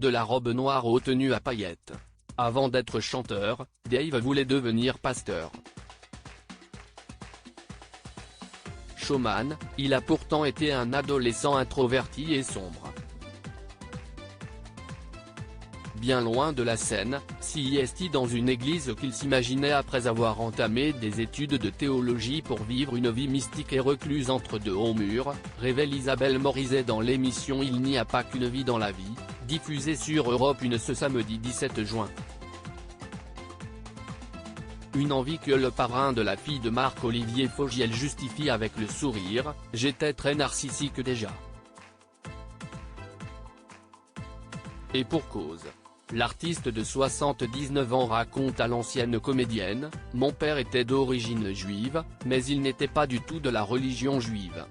de la robe noire aux tenues à paillettes. Avant d'être chanteur, Dave voulait devenir pasteur. Showman, il a pourtant été un adolescent introverti et sombre. Bien loin de la scène, s'y dans une église qu'il s'imaginait après avoir entamé des études de théologie pour vivre une vie mystique et recluse entre deux hauts murs, révèle Isabelle Morizet dans l'émission Il n'y a pas qu'une vie dans la vie, diffusée sur Europe 1 ce samedi 17 juin. Une envie que le parrain de la fille de Marc-Olivier Fogiel justifie avec le sourire: « J'étais très narcissique déjà. » Et pour cause. L'artiste de 79 ans raconte à l'ancienne comédienne: « Mon père était d'origine juive, mais il n'était pas du tout de la religion juive.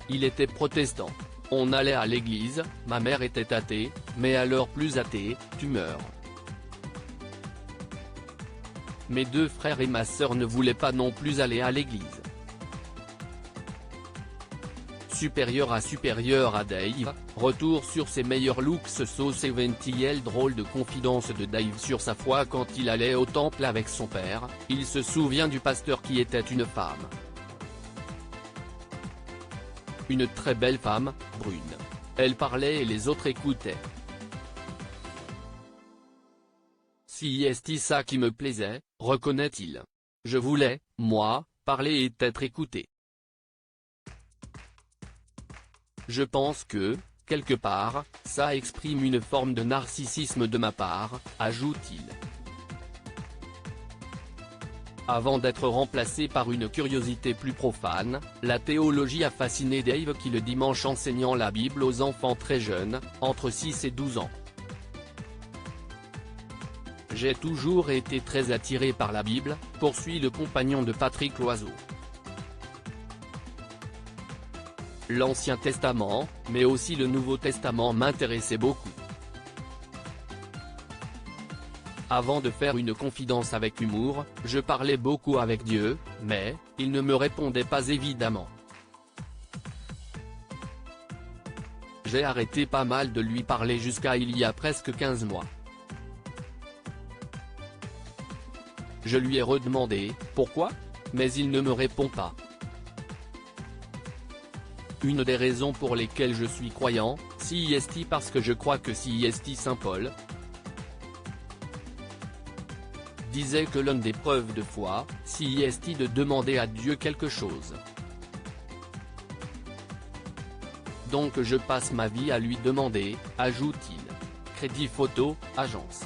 Il était protestant. On allait à l'église, ma mère était athée, mais alors plus athée, tu meurs. Mes deux frères et ma sœur ne voulaient pas non plus aller à l'église. » Supérieur à Dave, retour sur ses meilleurs looks sauce éventuelle. Drôle de confidence de Dave sur sa foi quand il allait au temple avec son père, il se souvient du pasteur qui était une femme. Une très belle femme, brune. Elle parlait et les autres écoutaient. C'est ça qui me plaisait, reconnaît-il. Je voulais, moi, parler et être écouté. Je pense que, quelque part, ça exprime une forme de narcissisme de ma part, ajoute-t-il. Avant d'être remplacé par une curiosité plus profane, la théologie a fasciné Dave qui le dimanche enseignant la Bible aux enfants très jeunes, entre 6 et 12 ans. J'ai toujours été très attiré par la Bible, poursuit le compagnon de Patrick Loiseau. L'Ancien Testament, mais aussi le Nouveau Testament m'intéressait beaucoup. Avant de faire une confidence avec humour, je parlais beaucoup avec Dieu, mais, il ne me répondait pas évidemment. J'ai arrêté pas mal de lui parler jusqu'à il y a presque 15 mois. Je lui ai redemandé « Pourquoi ?», mais il ne me répond pas. Une des raisons pour lesquelles je suis croyant, c'est parce que je crois que c'est Saint Paul disait que l'une des preuves de foi, c'est de demander à Dieu quelque chose. Donc je passe ma vie à lui demander, ajoute-t-il. Crédit photo, agence.